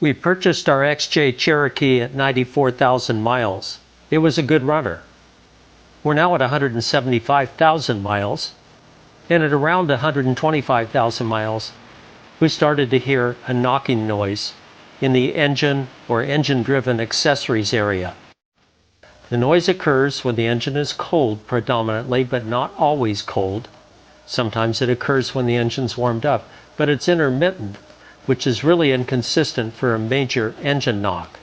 We purchased our XJ Cherokee at 94,000 miles. It was a good runner. We're now at 175,000 miles, and at around 125,000 miles, we started to hear a knocking noise in the engine or engine-driven accessories area. The noise occurs when the engine is cold predominantly, but not always cold. Sometimes it occurs when the engine's warmed up, but it's intermittent, which is really inconsistent for a major engine knock.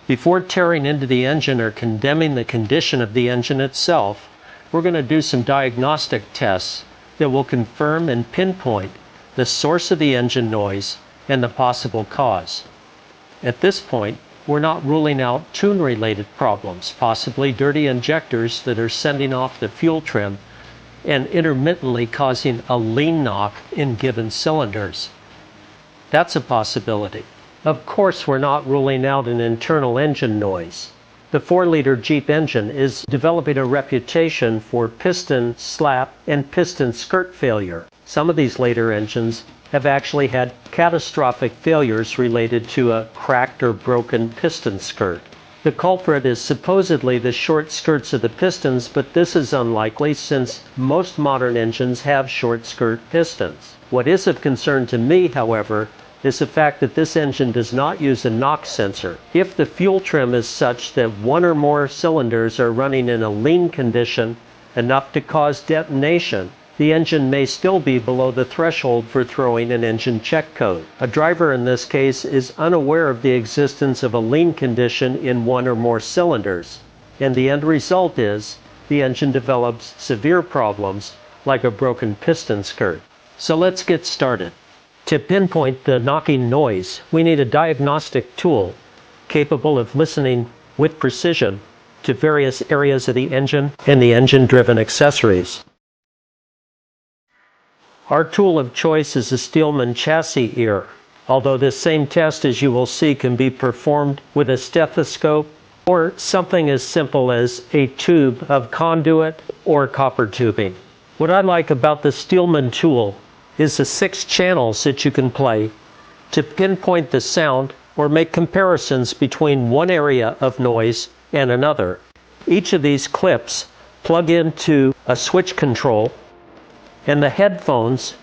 Before tearing into the engine or condemning the condition of the engine itself, we're going to do some diagnostic tests that will confirm and pinpoint the source of the engine noise and the possible cause. At this point, we're not ruling out tune-related problems, possibly dirty injectors that are sending off the fuel trim and intermittently causing a lean knock in given cylinders. That's a possibility. Of course, we're not ruling out an internal engine noise. The 4-liter Jeep engine is developing a reputation for piston slap and piston skirt failure. Some of these later engines have actually had catastrophic failures related to a cracked or broken piston skirt. The culprit is supposedly the short skirts of the pistons, but this is unlikely since most modern engines have short skirt pistons. What is of concern to me, however, is the fact that this engine does not use a knock sensor. If the fuel trim is such that one or more cylinders are running in a lean condition enough to cause detonation, the engine may still be below the threshold for throwing an engine check code. A driver in this case is unaware of the existence of a lean condition in one or more cylinders, and the end result is the engine develops severe problems like a broken piston skirt. So let's get started. To pinpoint the knocking noise, we need a diagnostic tool capable of listening with precision to various areas of the engine and the engine-driven accessories. Our tool of choice is the Steelman ChassisEAR, although this same test, as you will see, can be performed with a stethoscope or something as simple as a tube of conduit or copper tubing. What I like about the Steelman tool is the 6 channels that you can play to pinpoint the sound or make comparisons between one area of noise and another. Each of these clips plug into a switch control, and the headphones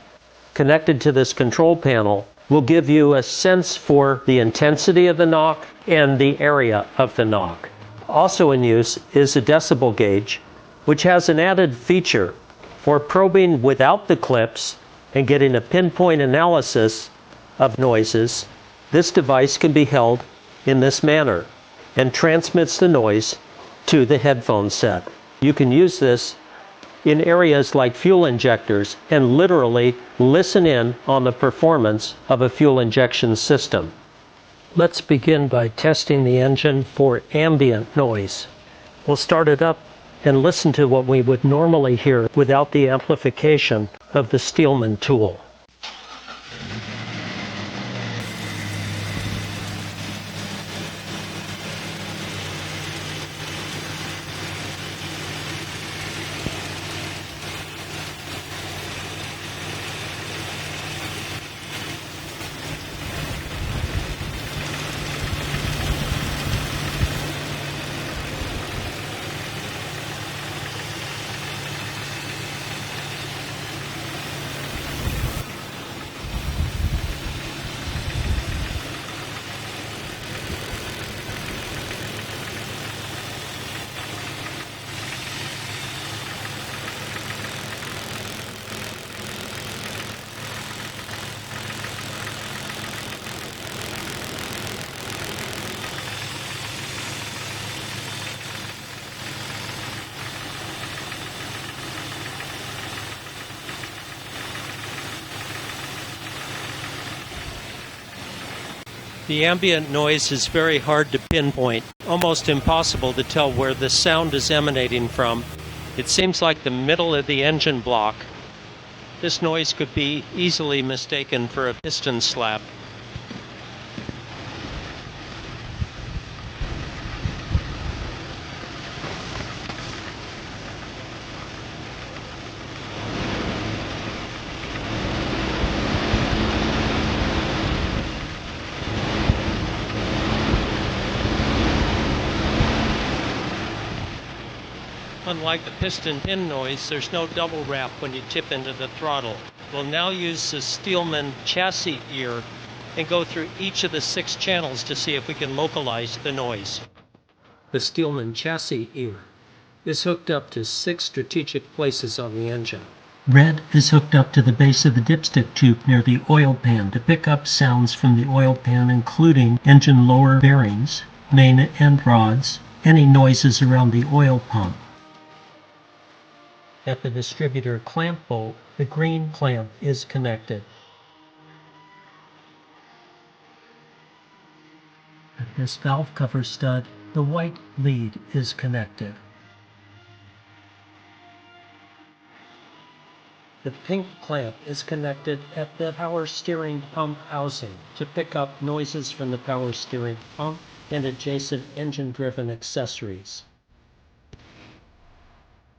connected to this control panel will give you a sense for the intensity of the knock and the area of the knock. Also in use is a decibel gauge, which has an added feature for probing without the clips and getting a pinpoint analysis of noises. This device can be held in this manner and transmits the noise to the headphone set. You can use this in areas like fuel injectors and literally listen in on the performance of a fuel injection system. Let's begin by testing the engine for ambient noise. We'll start it up and listen to what we would normally hear without the amplification of the Steelman tool. The ambient noise is very hard to pinpoint, almost impossible to tell where the sound is emanating from. It seems like the middle of the engine block. This noise could be easily mistaken for a piston slap. Unlike the piston pin noise, there's no double wrap when you tip into the throttle. We'll now use the Steelman ChassisEAR and go through each of the 6 channels to see if we can localize the noise. The Steelman ChassisEAR is hooked up to 6 strategic places on the engine. Red is hooked up to the base of the dipstick tube near the oil pan to pick up sounds from the oil pan, including engine lower bearings, main end rods, any noises around the oil pump. At the distributor clamp bolt, the green clamp is connected. At this valve cover stud, the white lead is connected. The pink clamp is connected at the power steering pump housing to pick up noises from the power steering pump and adjacent engine-driven accessories.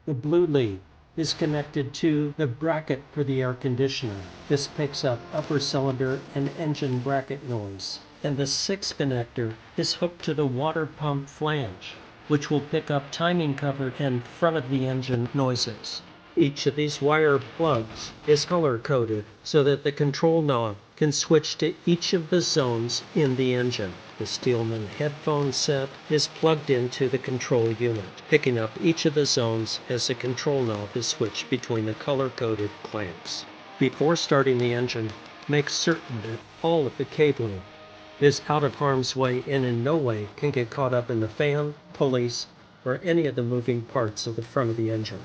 The blue lead is connected to the bracket for the air conditioner. This picks up upper cylinder and engine bracket noise. And the 6th connector is hooked to the water pump flange, which will pick up timing cover and front of the engine noises. Each of these wire plugs is color-coded so that the control knob can switch to each of the zones in the engine. The Steelman headphone set is plugged into the control unit, picking up each of the zones as the control knob is switched between the color-coded clamps. Before starting the engine, make certain that all of the cabling is out of harm's way and in no way can get caught up in the fan, pulleys, or any of the moving parts of the front of the engine.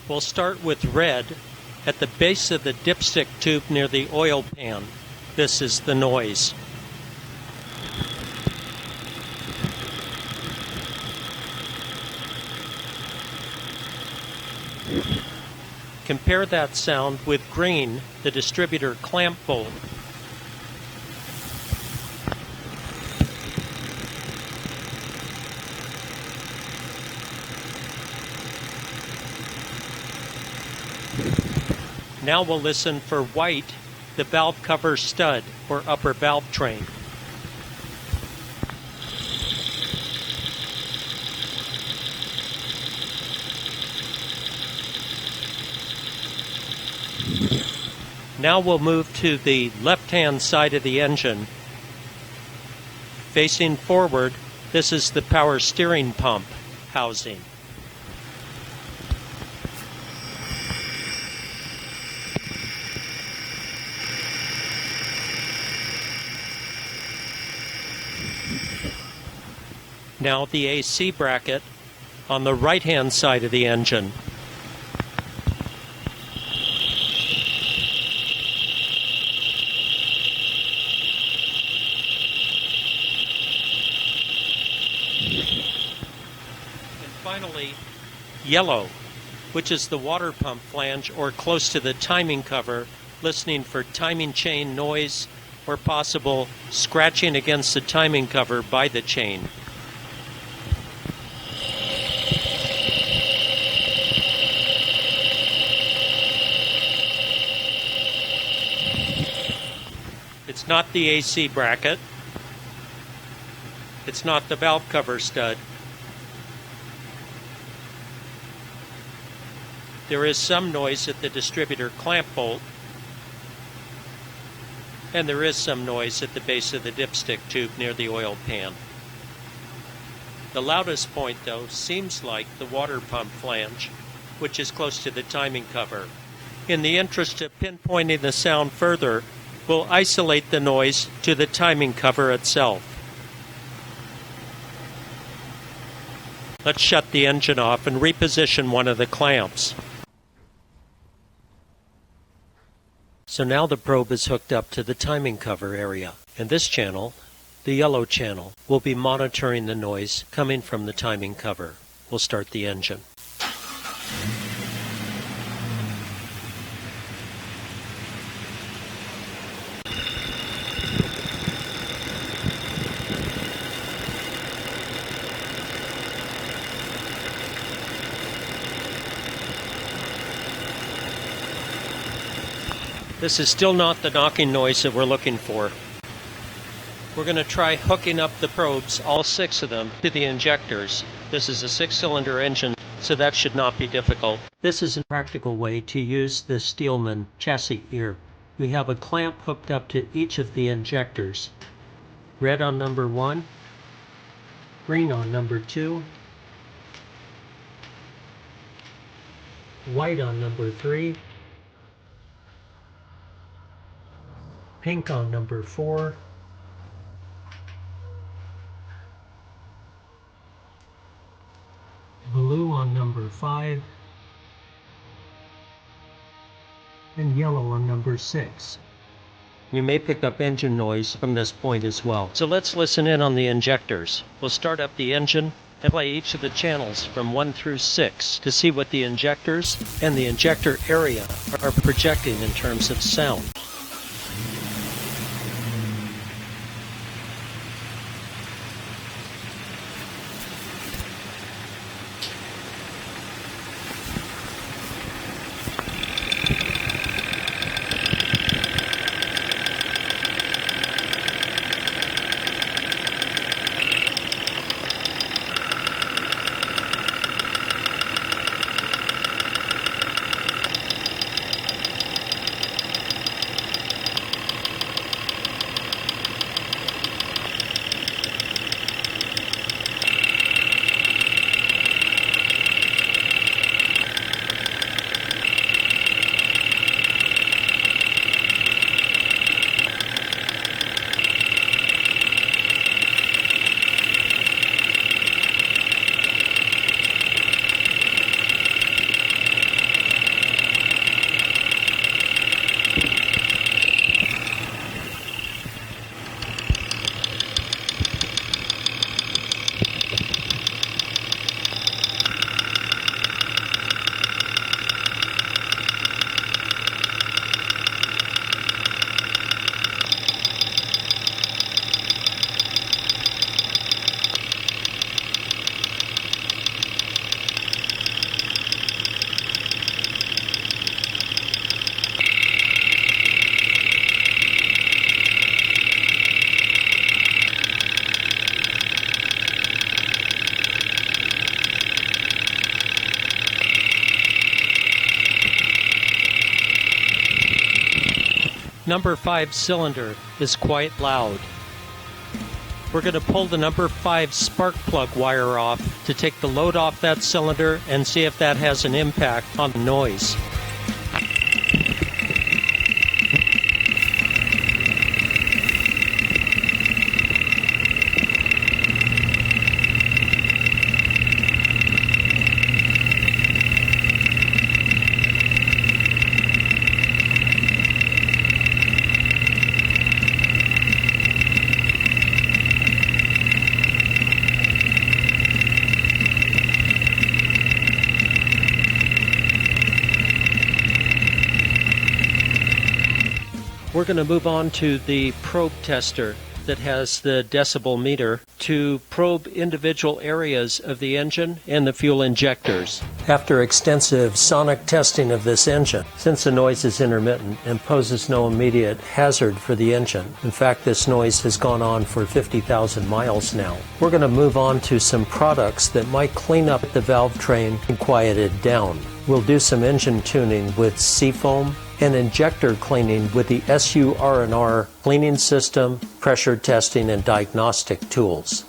We'll start with red at the base of the dipstick tube near the oil pan. This is the noise. Compare that sound with green, the distributor clamp bolt. Now we'll listen for white, the valve cover stud or upper valve train. Now we'll move to the left-hand side of the engine. Facing forward, this is the power steering pump housing. Now the AC bracket on the right-hand side of the engine. And finally, yellow, which is the water pump flange or close to the timing cover, listening for timing chain noise or possible scratching against the timing cover by the chain. It's not the AC bracket. It's not the valve cover stud. There is some noise at the distributor clamp bolt, and there is some noise at the base of the dipstick tube near the oil pan. The loudest point, though, seems like the water pump flange, which is close to the timing cover. In the interest of pinpointing the sound further, we'll isolate the noise to the timing cover itself. Let's shut the engine off and reposition one of the clamps. So now the probe is hooked up to the timing cover area, and this channel, the yellow channel, will be monitoring the noise coming from the timing cover. we'll start the engine. This is still not the knocking noise that we're looking for. We're going to try hooking up the probes, all 6 of them, to the injectors. This is a 6-cylinder engine, so that should not be difficult. This is a practical way to use the Steelman ChassisEAR. We have a clamp hooked up to each of the injectors. Red on number 1, green on number 2, white on number 3, pink on number 4, blue on number 5, and yellow on number 6. You may pick up engine noise from this point as well. So let's listen in on the injectors. We'll start up the engine and play each of the channels from 1 through 6 to see what the injectors and the injector area are projecting in terms of sound. Number 5 cylinder is quite loud. We're going to pull the number 5 spark plug wire off to take the load off that cylinder and see if that has an impact on the noise. We're going to move on to the probe tester that has the decibel meter to probe individual areas of the engine and the fuel injectors. After extensive sonic testing of this engine, since the noise is intermittent and poses no immediate hazard for the engine, in fact this noise has gone on for 50,000 miles now, we're going to move on to some products that might clean up the valve train and quiet it down. We'll do some engine tuning with seafoam and injector cleaning with the SUR&R cleaning system, pressure testing, and diagnostic tools.